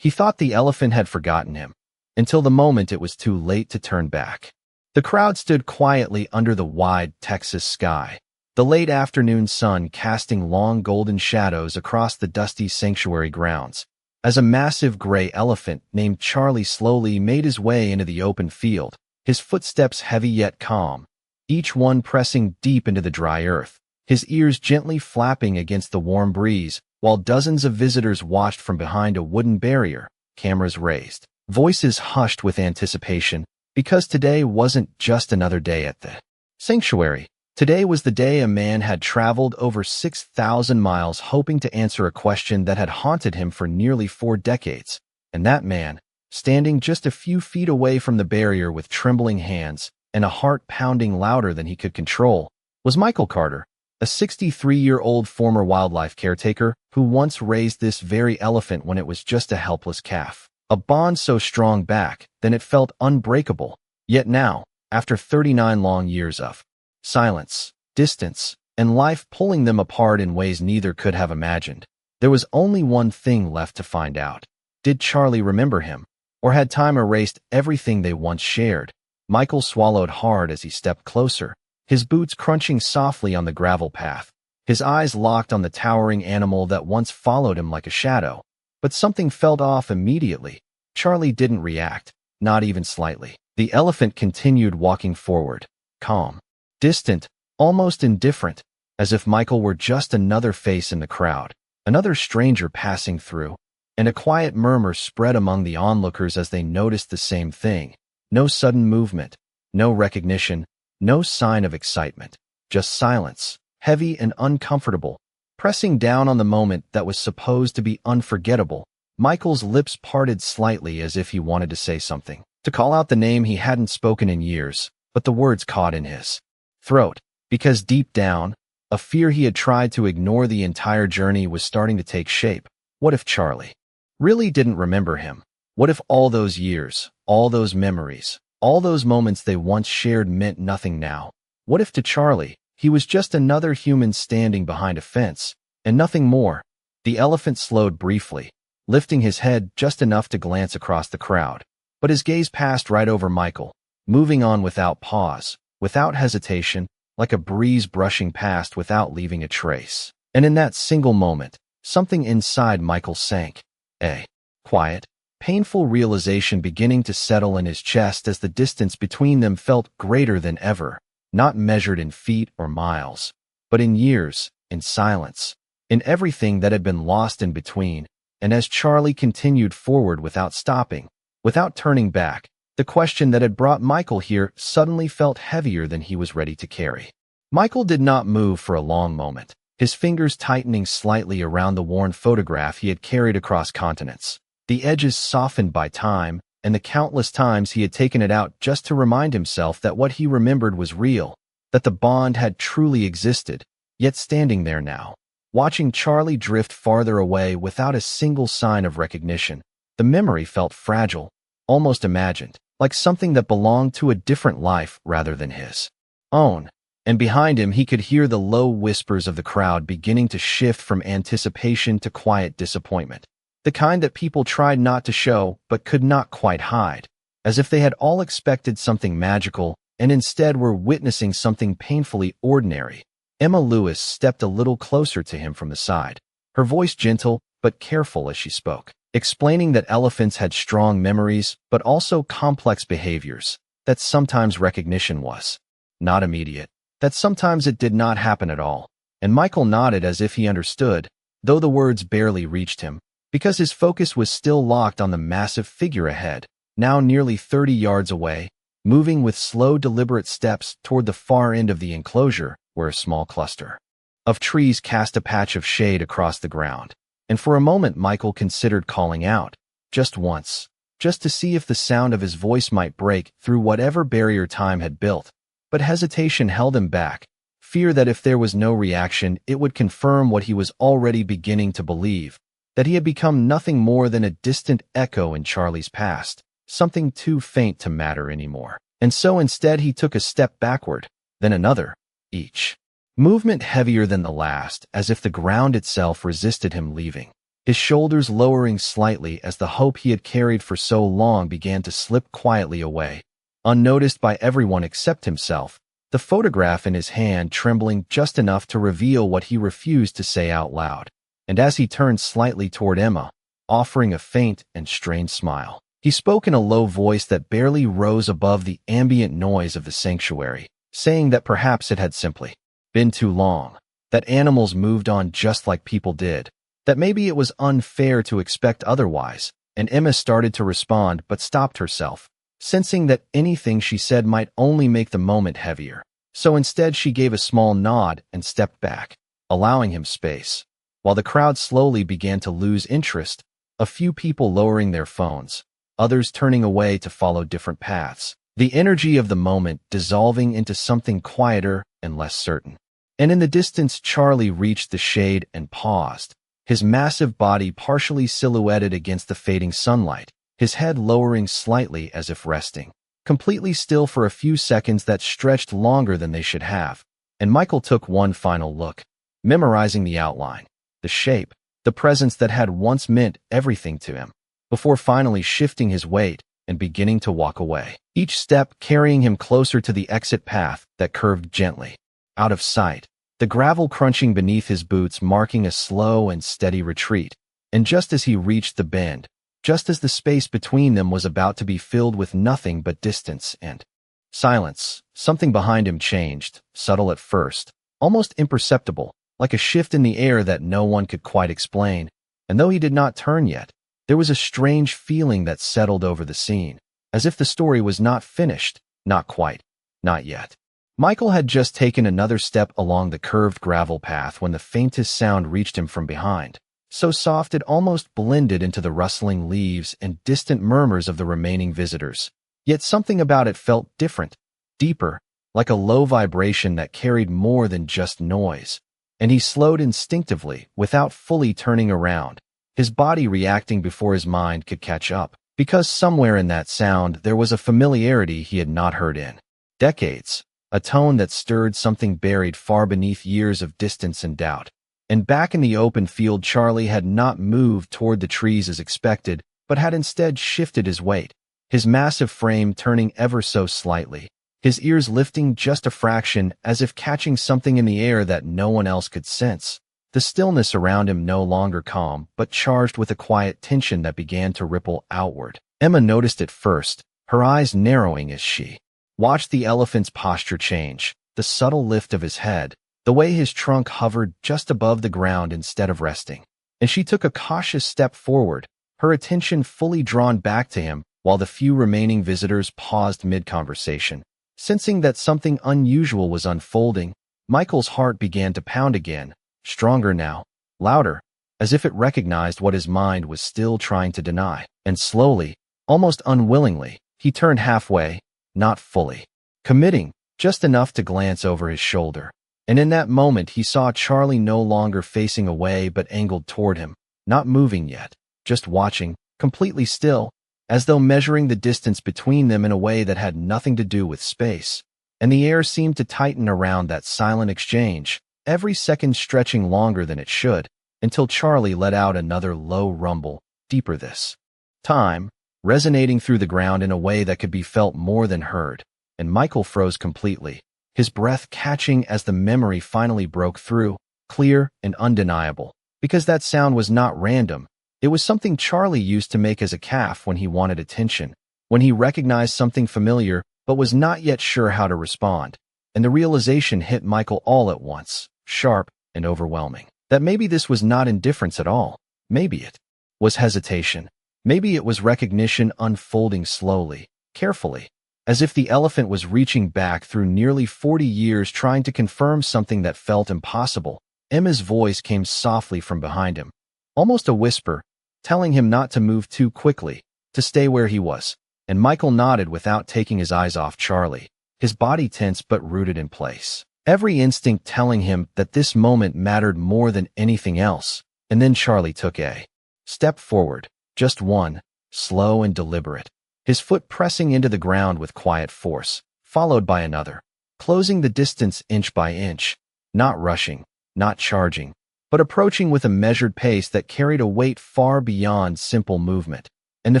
He thought the elephant had forgotten him, until the moment it was too late to turn back. The crowd stood quietly under the wide Texas sky, the late afternoon sun casting long golden shadows across the dusty sanctuary grounds, as a massive gray elephant named Charlie slowly made his way into the open field, his footsteps heavy yet calm, each one pressing deep into the dry earth, his ears gently flapping against the warm breeze, while dozens of visitors watched from behind a wooden barrier, cameras raised, voices hushed with anticipation, because today wasn't just another day at the sanctuary. Today was the day a man had traveled over 6,000 miles hoping to answer a question that had haunted him for nearly 4 decades. And that man, standing just a few feet away from the barrier with trembling hands and a heart pounding louder than he could control, was Michael Carter, a 63-year-old former wildlife caretaker who once raised this very elephant when it was just a helpless calf. A bond so strong back then it felt unbreakable. Yet now, after 39 long years of silence, distance, and life pulling them apart in ways neither could have imagined, there was only one thing left to find out. Did Charlie remember him? Or had time erased everything they once shared? Michael swallowed hard as he stepped closer, his boots crunching softly on the gravel path, his eyes locked on the towering animal that once followed him like a shadow. But something felt off immediately. Charlie didn't react, not even slightly. The elephant continued walking forward, calm, distant, almost indifferent, as if Michael were just another face in the crowd, another stranger passing through. And a quiet murmur spread among the onlookers as they noticed the same thing. No sudden movement, no recognition, no sign of excitement, just silence, heavy and uncomfortable, pressing down on the moment that was supposed to be unforgettable. Michael's lips parted slightly as if he wanted to say something, to call out the name he hadn't spoken in years, but the words caught in his throat, because deep down, a fear he had tried to ignore the entire journey was starting to take shape. What if Charlie really didn't remember him? What if all those years, all those memories, all those moments they once shared meant nothing now? What if to Charlie, he was just another human standing behind a fence, and nothing more? The elephant slowed briefly, lifting his head just enough to glance across the crowd. But his gaze passed right over Michael, moving on without pause, without hesitation, like a breeze brushing past without leaving a trace. And in that single moment, something inside Michael sank. A quiet, painful realization beginning to settle in his chest as the distance between them felt greater than ever. Not measured in feet or miles, but in years, in silence, in everything that had been lost in between. And as Charlie continued forward without stopping, without turning back, the question that had brought Michael here suddenly felt heavier than he was ready to carry. Michael did not move for a long moment, his fingers tightening slightly around the worn photograph he had carried across continents, the edges softened by time, and the countless times he had taken it out just to remind himself that what he remembered was real, that the bond had truly existed. Yet standing there now, watching Charlie drift farther away without a single sign of recognition, the memory felt fragile, almost imagined, like something that belonged to a different life rather than his own. And behind him he could hear the low whispers of the crowd beginning to shift from anticipation to quiet disappointment. The kind that people tried not to show but could not quite hide, as if they had all expected something magical and instead were witnessing something painfully ordinary. Emma Lewis stepped a little closer to him from the side, her voice gentle but careful as she spoke, explaining that elephants had strong memories but also complex behaviors, that sometimes recognition was not immediate, that sometimes it did not happen at all. And Michael nodded as if he understood, though the words barely reached him, because his focus was still locked on the massive figure ahead, now nearly 30 yards away, moving with slow, deliberate steps toward the far end of the enclosure, where a small cluster of trees cast a patch of shade across the ground. And for a moment Michael considered calling out, just once, just to see if the sound of his voice might break through whatever barrier time had built. But hesitation held him back, fear that if there was no reaction it would confirm what he was already beginning to believe, that he had become nothing more than a distant echo in Charlie's past, something too faint to matter anymore. And so instead he took a step backward, then another, each movement heavier than the last, as if the ground itself resisted him leaving. his shoulders lowering slightly as the hope he had carried for so long began to slip quietly away, unnoticed by everyone except himself, the photograph in his hand trembling just enough to reveal what he refused to say out loud. And as he turned slightly toward Emma, offering a faint and strained smile, he spoke in a low voice that barely rose above the ambient noise of the sanctuary, saying that perhaps it had simply been too long, that animals moved on just like people did, that maybe it was unfair to expect otherwise, and Emma started to respond but stopped herself, sensing that anything she said might only make the moment heavier. So instead she gave a small nod and stepped back, allowing him space. While the crowd slowly began to lose interest, a few people lowering their phones, others turning away to follow different paths, the energy of the moment dissolving into something quieter and less certain. And in the distance, Charlie reached the shade and paused, his massive body partially silhouetted against the fading sunlight, his head lowering slightly as if resting, completely still for a few seconds that stretched longer than they should have. And Michael took one final look, memorizing the outline, the shape, the presence that had once meant everything to him, before finally shifting his weight and beginning to walk away, each step carrying him closer to the exit path that curved gently, out of sight, the gravel crunching beneath his boots marking a slow and steady retreat. And just as he reached the bend, just as the space between them was about to be filled with nothing but distance and silence, something behind him changed, subtle at first, almost imperceptible, like a shift in the air that no one could quite explain. And though he did not turn yet, there was a strange feeling that settled over the scene, as if the story was not finished, not quite, not yet. Michael had just taken another step along the curved gravel path when the faintest sound reached him from behind, so soft it almost blended into the rustling leaves and distant murmurs of the remaining visitors. Yet something about it felt different, deeper, like a low vibration that carried more than just noise. And he slowed instinctively, without fully turning around, his body reacting before his mind could catch up, because somewhere in that sound there was a familiarity he had not heard in decades, a tone that stirred something buried far beneath years of distance and doubt. And back in the open field, Charlie had not moved toward the trees as expected, but had instead shifted his weight, his massive frame turning ever so slightly, his ears lifting just a fraction as if catching something in the air that no one else could sense. The stillness around him no longer calm, but charged with a quiet tension that began to ripple outward. Emma noticed it first, her eyes narrowing as she watched the elephant's posture change, the subtle lift of his head, the way his trunk hovered just above the ground instead of resting. And she took a cautious step forward, her attention fully drawn back to him, while the few remaining visitors paused mid-conversation. Sensing that something unusual was unfolding, Michael's heart began to pound again, stronger now, louder, as if it recognized what his mind was still trying to deny. And slowly, almost unwillingly, he turned halfway, not fully, committing, just enough to glance over his shoulder. And in that moment he saw Charlie no longer facing away but angled toward him, not moving yet, just watching, completely still, as though measuring the distance between them in a way that had nothing to do with space. And the air seemed to tighten around that silent exchange, every second stretching longer than it should, until Charlie let out another low rumble, deeper this time, resonating through the ground in a way that could be felt more than heard. And Michael froze completely, his breath catching as the memory finally broke through, clear and undeniable. Because that sound was not random, it was something Charlie used to make as a calf when he wanted attention, when he recognized something familiar but was not yet sure how to respond. And the realization hit Michael all at once, sharp and overwhelming, that maybe this was not indifference at all. Maybe it was hesitation. Maybe it was recognition unfolding slowly, carefully, as if the elephant was reaching back through nearly 40 years trying to confirm something that felt impossible. Emma's voice came softly from behind him, almost a whisper, telling him not to move too quickly, to stay where he was. And Michael nodded without taking his eyes off Charlie, his body tense but rooted in place, every instinct telling him that this moment mattered more than anything else. And then Charlie took a step forward, just one, slow and deliberate, his foot pressing into the ground with quiet force, followed by another, closing the distance inch by inch, not rushing, not charging, but approaching with a measured pace that carried a weight far beyond simple movement. And the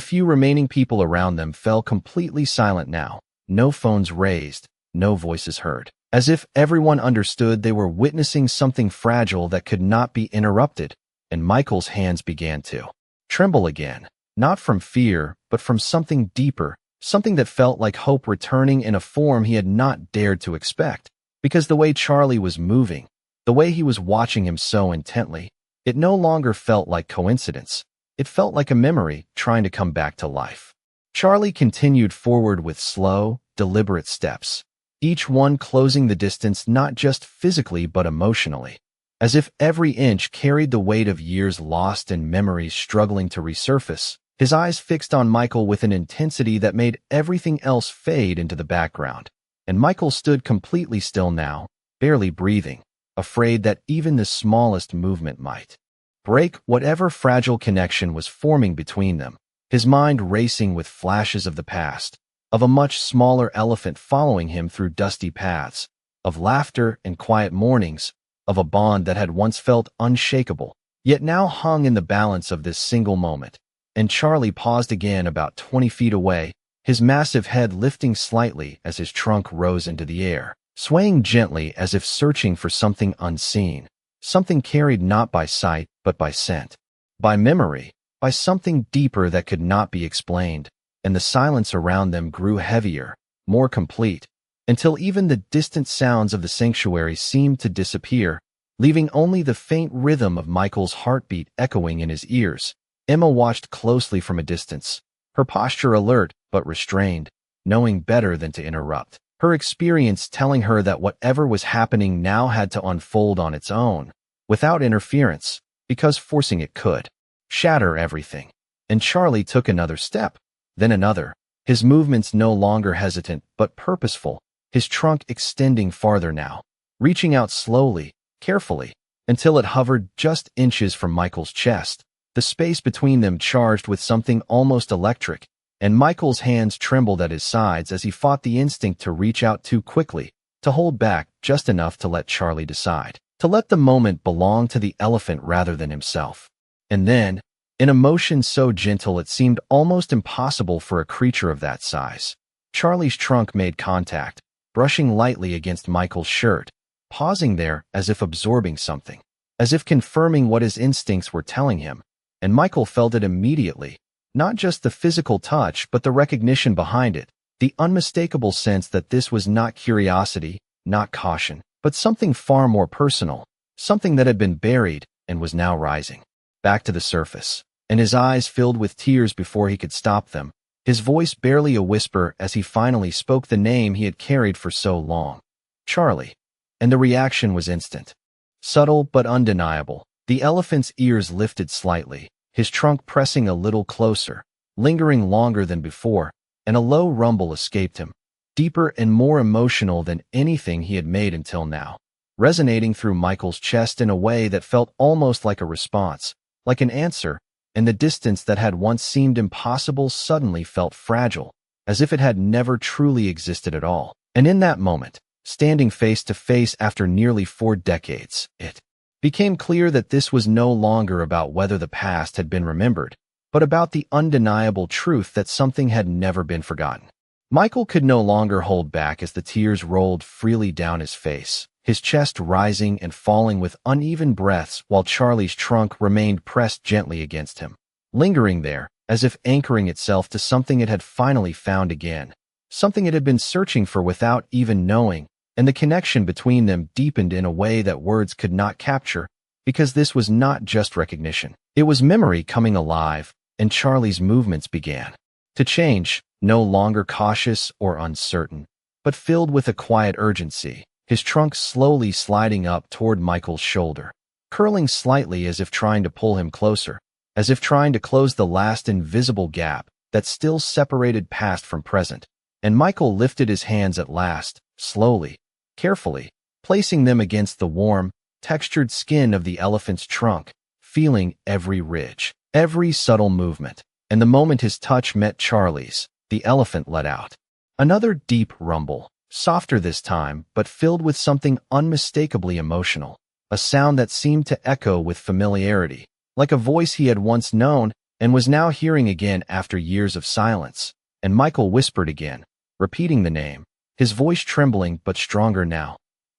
few remaining people around them fell completely silent now. No phones raised, no voices heard. As if everyone understood they were witnessing something fragile that could not be interrupted, and Michael's hands began to tremble again, not from fear, but from something deeper, something that felt like hope returning in a form he had not dared to expect. Because the way Charlie was moving, the way he was watching him so intently, it no longer felt like coincidence. It felt like a memory trying to come back to life. Charlie continued forward with slow, deliberate steps, each one closing the distance not just physically but emotionally, as if every inch carried the weight of years lost and memories struggling to resurface, his eyes fixed on Michael with an intensity that made everything else fade into the background. And Michael stood completely still now, barely breathing, afraid that even the smallest movement might break whatever fragile connection was forming between them, his mind racing with flashes of the past, of a much smaller elephant following him through dusty paths, of laughter and quiet mornings, of a bond that had once felt unshakable, yet now hung in the balance of this single moment. And Charlie paused again about 20 feet away, his massive head lifting slightly as his trunk rose into the air, swaying gently as if searching for something unseen, something carried not by sight but by scent, by memory, by something deeper that could not be explained. And the silence around them grew heavier, more complete, until even the distant sounds of the sanctuary seemed to disappear, leaving only the faint rhythm of Michael's heartbeat echoing in his ears. Emma watched closely from a distance, her posture alert but restrained, knowing better than to interrupt, her experience telling her that whatever was happening now had to unfold on its own, without interference, because forcing it could shatter everything. And Charlie took another step, then another, his movements no longer hesitant but purposeful, his trunk extending farther now, reaching out slowly, carefully, until it hovered just inches from Michael's chest, the space between them charged with something almost electric, and Michael's hands trembled at his sides as he fought the instinct to reach out too quickly, to hold back just enough to let Charlie decide, to let the moment belong to the elephant rather than himself. And then, in a motion so gentle it seemed almost impossible for a creature of that size, Charlie's trunk made contact, brushing lightly against Michael's shirt, pausing there as if absorbing something, as if confirming what his instincts were telling him. And Michael felt it immediately, not just the physical touch but the recognition behind it, the unmistakable sense that this was not curiosity, not caution, but something far more personal, something that had been buried and was now rising back to the surface. And his eyes filled with tears before he could stop them, his voice barely a whisper as he finally spoke the name he had carried for so long. Charlie. And the reaction was instant. Subtle but undeniable. The elephant's ears lifted slightly, his trunk pressing a little closer, lingering longer than before, and a low rumble escaped him, deeper and more emotional than anything he had made until now, resonating through Michael's chest in a way that felt almost like a response, like an answer. And the distance that had once seemed impossible suddenly felt fragile, as if it had never truly existed at all. And in that moment, standing face to face after nearly 4 decades, it became clear that this was no longer about whether the past had been remembered, but about the undeniable truth that something had never been forgotten. Michael could no longer hold back as the tears rolled freely down his face, his chest rising and falling with uneven breaths while Charlie's trunk remained pressed gently against him, lingering there, as if anchoring itself to something it had finally found again, something it had been searching for without even knowing, and the connection between them deepened in a way that words could not capture, because this was not just recognition. It was memory coming alive, and Charlie's movements began to change, no longer cautious or uncertain, but filled with a quiet urgency, his trunk slowly sliding up toward Michael's shoulder, curling slightly as if trying to pull him closer, as if trying to close the last invisible gap that still separated past from present. And Michael lifted his hands at last, slowly, carefully, placing them against the warm, textured skin of the elephant's trunk, feeling every ridge, every subtle movement. And the moment his touch met Charlie's, the elephant let out another deep rumble, softer this time, but filled with something unmistakably emotional. a sound that seemed to echo with familiarity, like a voice he had once known and was now hearing again after years of silence. And Michael whispered again, repeating the name, his voice trembling but stronger now.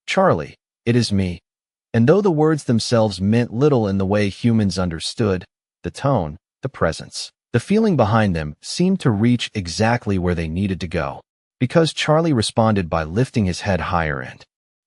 "Charlie, it is me." And though the words themselves meant little in the way humans understood, the tone, the presence, the feeling behind them seemed to reach exactly where they needed to go, because Charlie responded by lifting his head higher and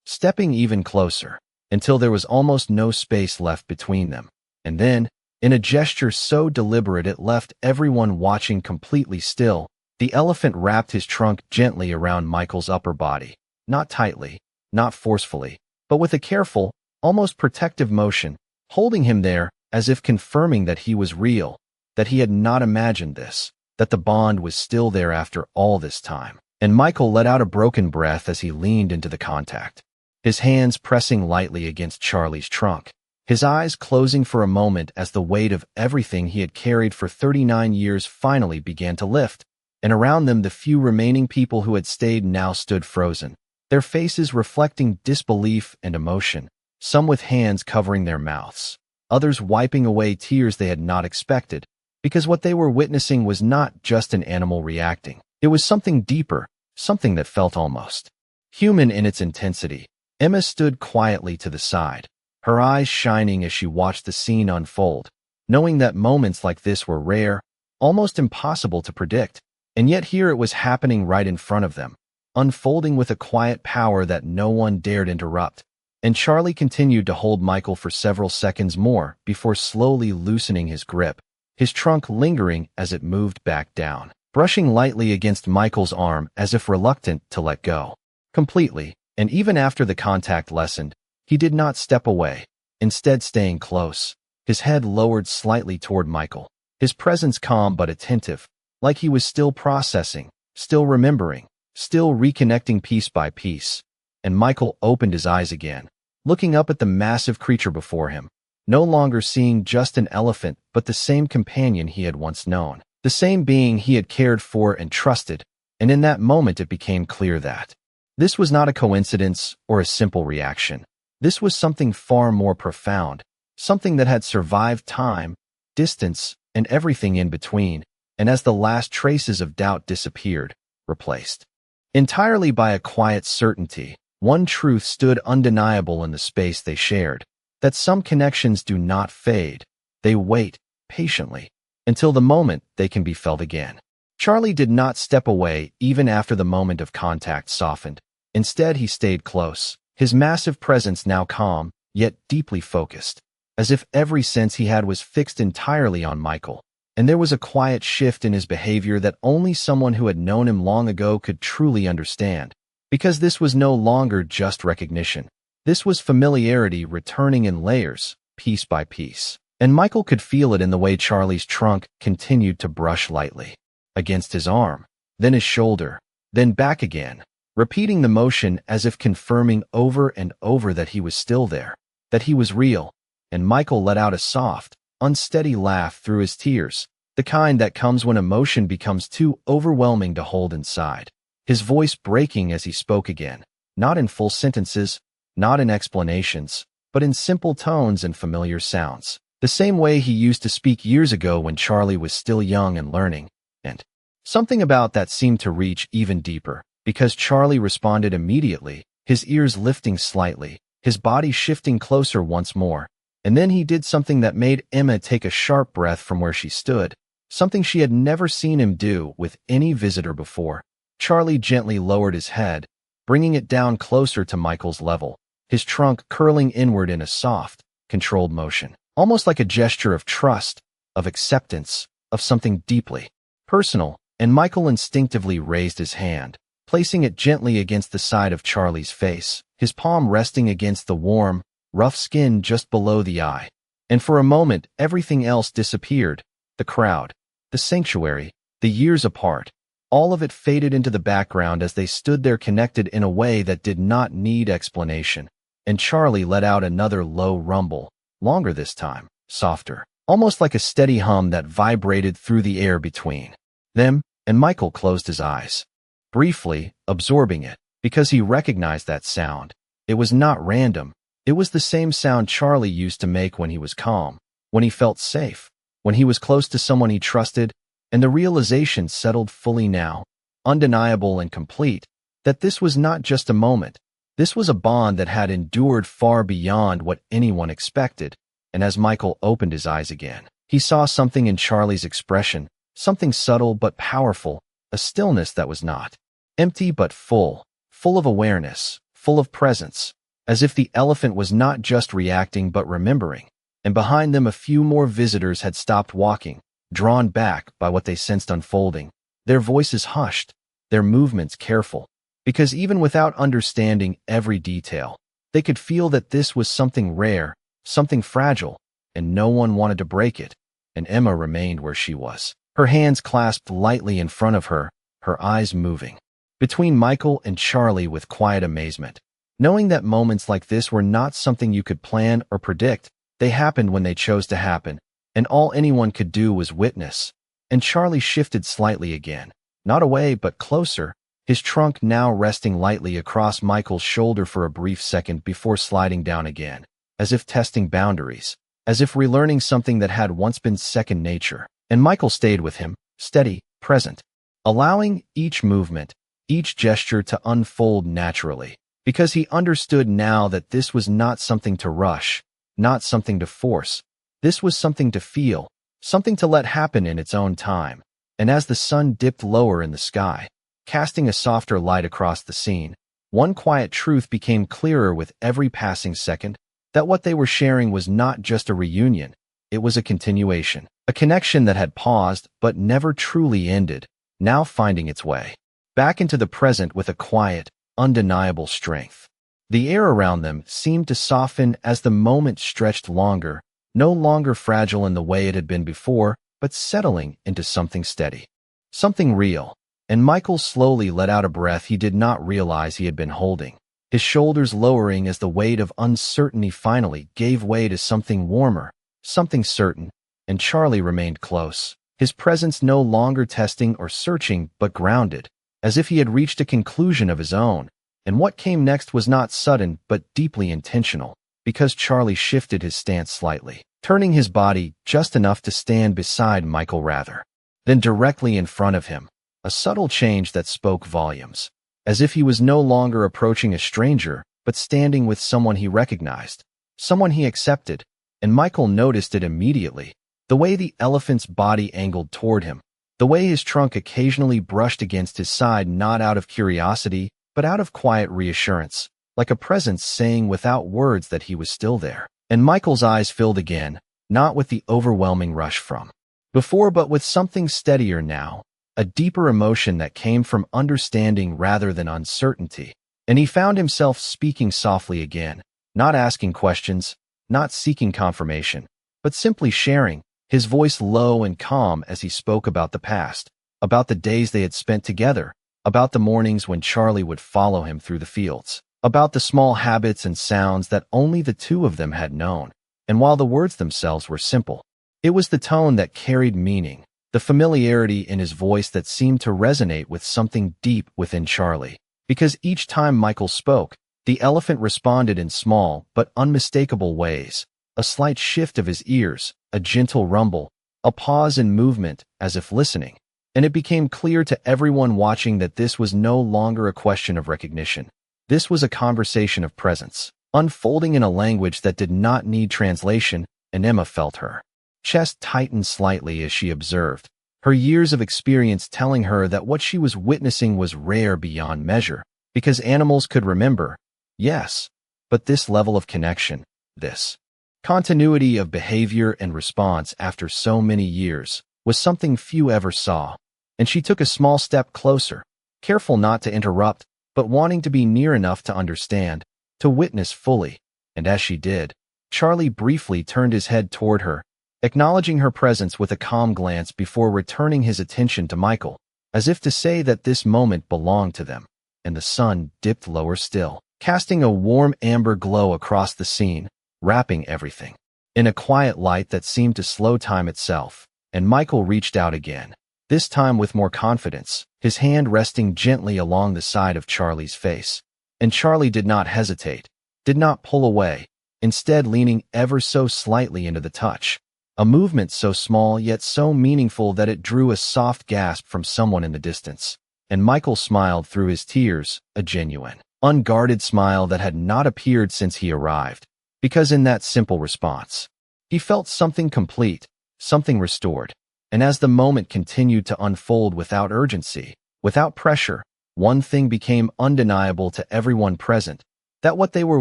stepping even closer, until there was almost no space left between them. And then, in a gesture so deliberate it left everyone watching completely still, the elephant wrapped his trunk gently around Michael's upper body, not tightly, not forcefully, but with a careful, almost protective motion, holding him there as if confirming that he was real, that he had not imagined this, that the bond was still there after all this time. And Michael let out a broken breath as he leaned into the contact, his hands pressing lightly against Charlie's trunk, his eyes closing for a moment as the weight of everything he had carried for 39 years finally began to lift, and around them the few remaining people who had stayed now stood frozen, their faces reflecting disbelief and emotion, some with hands covering their mouths, others wiping away tears they had not expected, because what they were witnessing was not just an animal reacting. It was something deeper, something that felt almost human in its intensity. Emma stood quietly to the side, her eyes shining as she watched the scene unfold, knowing that moments like this were rare, almost impossible to predict, and yet here it was happening right in front of them, unfolding with a quiet power that no one dared interrupt. And Charlie continued to hold Michael for several seconds more before slowly loosening his grip, his trunk lingering as it moved back down, brushing lightly against Michael's arm as if reluctant to let go completely. And even after the contact lessened, he did not step away, instead staying close, his head lowered slightly toward Michael, his presence calm but attentive, like he was still processing, still remembering, still reconnecting piece by piece. And Michael opened his eyes again, looking up at the massive creature before him, no longer seeing just an elephant but the same companion he had once known, the same being he had cared for and trusted. And in that moment it became clear that this was not a coincidence or a simple reaction. This was something far more profound, something that had survived time, distance, and everything in between, and as the last traces of doubt disappeared, replaced entirely by a quiet certainty, one truth stood undeniable in the space they shared, that some connections do not fade, they wait, patiently, until the moment they can be felt again. Charlie did not step away even after the moment of contact softened. Instead, he stayed close, his massive presence now calm, yet deeply focused, as if every sense he had was fixed entirely on Michael. And there was a quiet shift in his behavior that only someone who had known him long ago could truly understand, because this was no longer just recognition. This was familiarity returning in layers, piece by piece. And Michael could feel it in the way Charlie's trunk continued to brush lightly against his arm, then his shoulder, then back again, repeating the motion as if confirming over and over that he was still there, that he was real. And Michael let out a soft, unsteady laugh through his tears, the kind that comes when emotion becomes too overwhelming to hold inside, his voice breaking as he spoke again, not in full sentences, not in explanations, but in simple tones and familiar sounds, the same way he used to speak years ago when Charlie was still young and learning. And something about that seemed to reach even deeper, because Charlie responded immediately, his ears lifting slightly, his body shifting closer once more. And then he did something that made Emma take a sharp breath from where she stood, something she had never seen him do with any visitor before. Charlie gently lowered his head, bringing it down closer to Michael's level, his trunk curling inward in a soft, controlled motion, almost like a gesture of trust, of acceptance, of something deeply personal. And Michael instinctively raised his hand, placing it gently against the side of Charlie's face, his palm resting against the warm, rough skin just below the eye. And for a moment, everything else disappeared. The crowd, the sanctuary, the years apart, all of it faded into the background as they stood there connected in a way that did not need explanation. And Charlie let out another low rumble, longer this time, softer, almost like a steady hum that vibrated through the air between them. And Michael closed his eyes, briefly, absorbing it, because he recognized that sound. It was not random. It was the same sound Charlie used to make when he was calm, when he felt safe, when he was close to someone he trusted, and the realization settled fully now, undeniable and complete, that this was not just a moment. This was a bond that had endured far beyond what anyone expected. And as Michael opened his eyes again, he saw something in Charlie's expression, something subtle but powerful, a stillness that was not empty but full of awareness, full of presence, as if the elephant was not just reacting but remembering. And behind them a few more visitors had stopped walking, drawn back by what they sensed unfolding, their voices hushed, their movements careful, because even without understanding every detail, they could feel that this was something rare, something fragile, and no one wanted to break it. And Emma remained where she was, her hands clasped lightly in front of her, her eyes moving between Michael and Charlie with quiet amazement, knowing that moments like this were not something you could plan or predict. They happened when they chose to happen, and all anyone could do was witness. And Charlie shifted slightly again, not away but closer, his trunk now resting lightly across Michael's shoulder for a brief second before sliding down again, as if testing boundaries, as if relearning something that had once been second nature. And Michael stayed with him, steady, present, allowing each movement, each gesture to unfold naturally, because he understood now that this was not something to rush, not something to force. This was something to feel, something to let happen in its own time. And as the sun dipped lower in the sky, casting a softer light across the scene, one quiet truth became clearer with every passing second, that what they were sharing was not just a reunion, it was a continuation, a connection that had paused but never truly ended, now finding its way back into the present with a quiet, undeniable strength. The air around them seemed to soften as the moment stretched longer, no longer fragile in the way it had been before, but settling into something steady, something real. And Michael slowly let out a breath he did not realize he had been holding, his shoulders lowering as the weight of uncertainty finally gave way to something warmer, something certain. And Charlie remained close, his presence no longer testing or searching but grounded, as if he had reached a conclusion of his own. And what came next was not sudden but deeply intentional, because Charlie shifted his stance slightly, turning his body just enough to stand beside Michael rather than directly in front of him, a subtle change that spoke volumes, as if he was no longer approaching a stranger but standing with someone he recognized, someone he accepted. And Michael noticed it immediately, the way the elephant's body angled toward him, the way his trunk occasionally brushed against his side, not out of curiosity, but out of quiet reassurance, like a presence saying without words that he was still there. And Michael's eyes filled again, not with the overwhelming rush from before, but with something steadier now, a deeper emotion that came from understanding rather than uncertainty. And he found himself speaking softly again, not asking questions, not seeking confirmation, but simply sharing, his voice low and calm as he spoke about the past, about the days they had spent together, about the mornings when Charlie would follow him through the fields, about the small habits and sounds that only the two of them had known. And while the words themselves were simple, it was the tone that carried meaning, the familiarity in his voice that seemed to resonate with something deep within Charlie. Because each time Michael spoke, the elephant responded in small but unmistakable ways, a slight shift of his ears, a gentle rumble, a pause in movement as if listening. And it became clear to everyone watching that this was no longer a question of recognition. This was a conversation of presence, unfolding in a language that did not need translation. And Emma felt her chest tighten slightly as she observed, her years of experience telling her that what she was witnessing was rare beyond measure, because animals could remember, yes, but this level of connection, this continuity of behavior and response after so many years, was something few ever saw. And she took a small step closer, careful not to interrupt, but wanting to be near enough to understand, to witness fully. And as she did, Charlie briefly turned his head toward her, acknowledging her presence with a calm glance before returning his attention to Michael, as if to say that this moment belonged to them. And the sun dipped lower still, casting a warm amber glow across the scene, wrapping everything in a quiet light that seemed to slow time itself. And Michael reached out again, this time with more confidence, his hand resting gently along the side of Charlie's face. And Charlie did not hesitate, did not pull away, instead leaning ever so slightly into the touch. A movement so small yet so meaningful that it drew a soft gasp from someone in the distance. And Michael smiled through his tears, a genuine, unguarded smile that had not appeared since he arrived. Because in that simple response, he felt something complete, something restored. And as the moment continued to unfold without urgency, without pressure, one thing became undeniable to everyone present, that what they were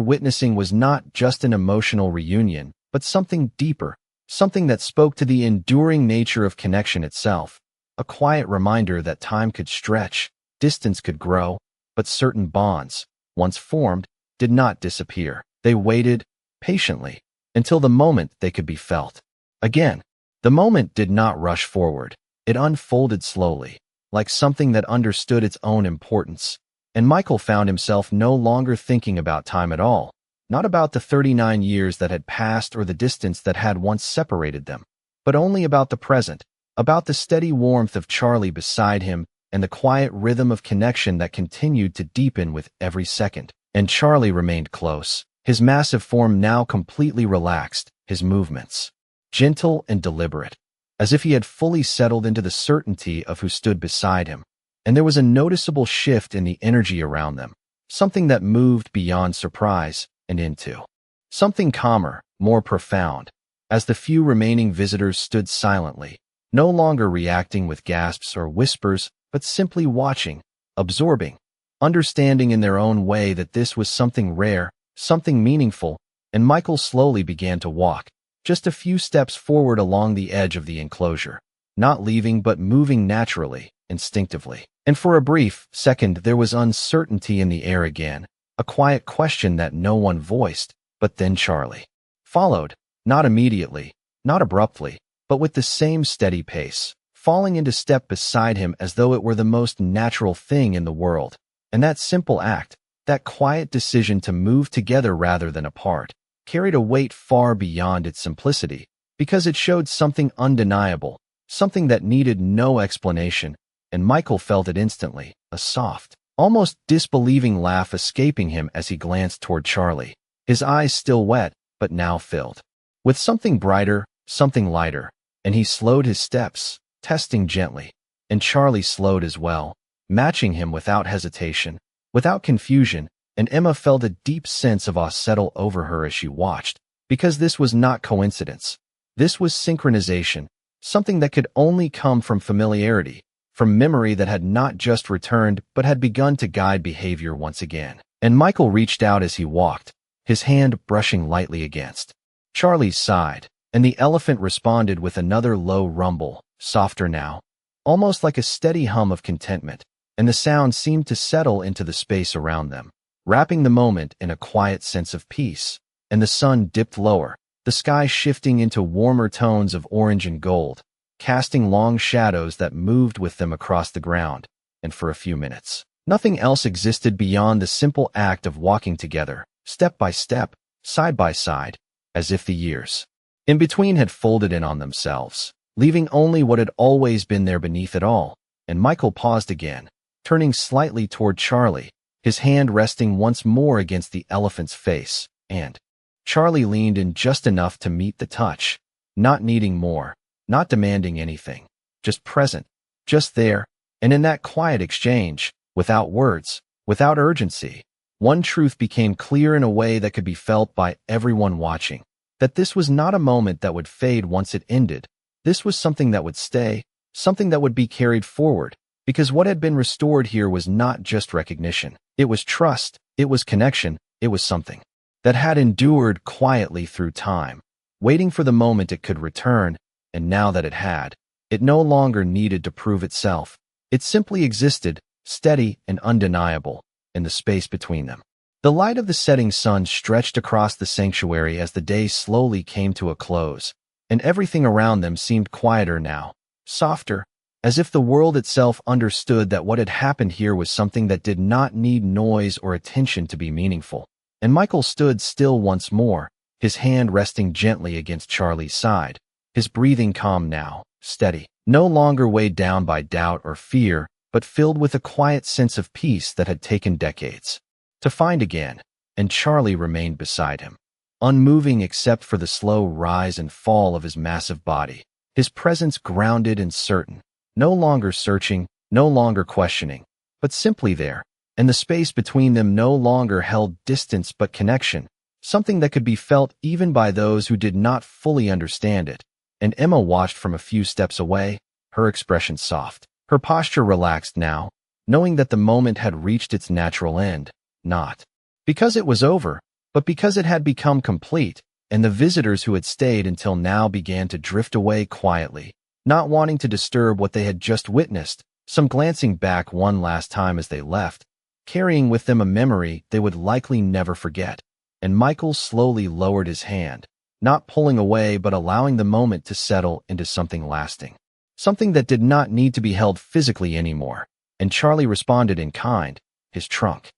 witnessing was not just an emotional reunion, but something deeper, something that spoke to the enduring nature of connection itself, a quiet reminder that time could stretch, distance could grow, but certain bonds, once formed, did not disappear. They waited, patiently, until the moment they could be felt. Again, the moment did not rush forward. It unfolded slowly, like something that understood its own importance. And Michael found himself no longer thinking about time at all, not about the 39 years that had passed or the distance that had once separated them, but only about the present, about the steady warmth of Charlie beside him and the quiet rhythm of connection that continued to deepen with every second. And Charlie remained close, his massive form now completely relaxed, his movements gentle and deliberate, as if he had fully settled into the certainty of who stood beside him. And there was a noticeable shift in the energy around them, something that moved beyond surprise and into something calmer, more profound, as the few remaining visitors stood silently, no longer reacting with gasps or whispers, but simply watching, absorbing, understanding in their own way that this was something rare, something meaningful. And Michael slowly began to walk, just a few steps forward along the edge of the enclosure, not leaving but moving naturally, instinctively. And for a brief second there was uncertainty in the air again, a quiet question that no one voiced, but then Charlie followed, not immediately, not abruptly, but with the same steady pace, falling into step beside him as though it were the most natural thing in the world. And that simple act, that quiet decision to move together rather than apart, carried a weight far beyond its simplicity, because it showed something undeniable, something that needed no explanation. And Michael felt it instantly, a soft, almost disbelieving laugh escaping him as he glanced toward Charlie, his eyes still wet, but now filled with something brighter, something lighter. And he slowed his steps, testing gently, and Charlie slowed as well, matching him without hesitation, without confusion. And Emma felt a deep sense of awe settle over her as she watched, because this was not coincidence. This was synchronization, something that could only come from familiarity, from memory that had not just returned but had begun to guide behavior once again. And Michael reached out as he walked, his hand brushing lightly against Charlie's side, and the elephant responded with another low rumble, softer now, almost like a steady hum of contentment, and the sound seemed to settle into the space around them, wrapping the moment in a quiet sense of peace. And the sun dipped lower, the sky shifting into warmer tones of orange and gold, casting long shadows that moved with them across the ground. And for a few minutes, nothing else existed beyond the simple act of walking together, step by step, side by side, as if the years in between had folded in on themselves, leaving only what had always been there beneath it all. And Michael paused again, turning slightly toward Charlie, his hand resting once more against the elephant's face, and Charlie leaned in just enough to meet the touch, not needing more, not demanding anything, just present, just there. And in that quiet exchange, without words, without urgency, one truth became clear in a way that could be felt by everyone watching, that this was not a moment that would fade once it ended. This was something that would stay, something that would be carried forward, because what had been restored here was not just recognition. It was trust, it was connection, it was something that had endured quietly through time, waiting for the moment it could return. And now that it had, it no longer needed to prove itself. It simply existed, steady and undeniable, in the space between them. The light of the setting sun stretched across the sanctuary as the day slowly came to a close, and everything around them seemed quieter now, softer, as if the world itself understood that what had happened here was something that did not need noise or attention to be meaningful. And Michael stood still once more, his hand resting gently against Charlie's side, his breathing calm now, steady, no longer weighed down by doubt or fear, but filled with a quiet sense of peace that had taken decades to find again. And Charlie remained beside him, unmoving except for the slow rise and fall of his massive body. His presence grounded and certain, no longer searching, no longer questioning, but simply there, and the space between them no longer held distance but connection, something that could be felt even by those who did not fully understand it. And Emma watched from a few steps away, her expression soft, her posture relaxed now, knowing that the moment had reached its natural end, not because it was over, but because it had become complete, and the visitors who had stayed until now began to drift away quietly, not wanting to disturb what they had just witnessed, some glancing back one last time as they left, carrying with them a memory they would likely never forget. And Michael slowly lowered his hand, not pulling away but allowing the moment to settle into something lasting. Something that did not need to be held physically anymore. And Charlie responded in kind, his trunk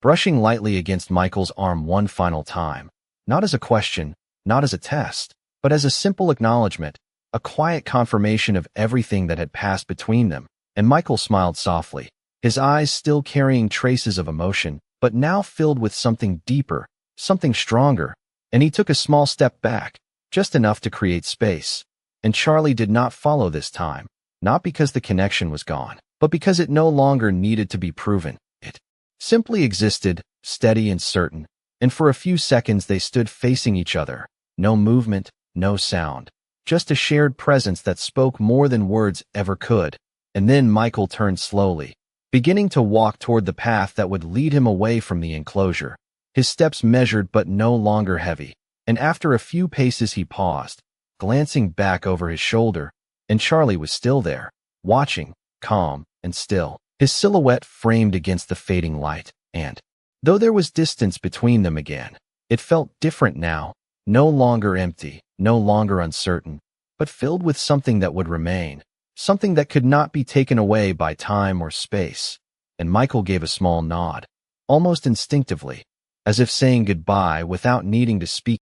brushing lightly against Michael's arm one final time, not as a question, not as a test, but as a simple acknowledgement, a quiet confirmation of everything that had passed between them. And Michael smiled softly, his eyes still carrying traces of emotion, but now filled with something deeper, something stronger, and he took a small step back, just enough to create space. And Charlie did not follow this time, not because the connection was gone, but because it no longer needed to be proven. It simply existed, steady and certain, and for a few seconds they stood facing each other, no movement, no sound, just a shared presence that spoke more than words ever could. And then Michael turned slowly, beginning to walk toward the path that would lead him away from the enclosure, his steps measured but no longer heavy. And after a few paces he paused, glancing back over his shoulder, and Charlie was still there, watching, calm and still, his silhouette framed against the fading light. And though there was distance between them again, it felt different now, no longer empty, no longer uncertain, but filled with something that would remain, something that could not be taken away by time or space. And Michael gave a small nod, almost instinctively, as if saying goodbye without needing to speak.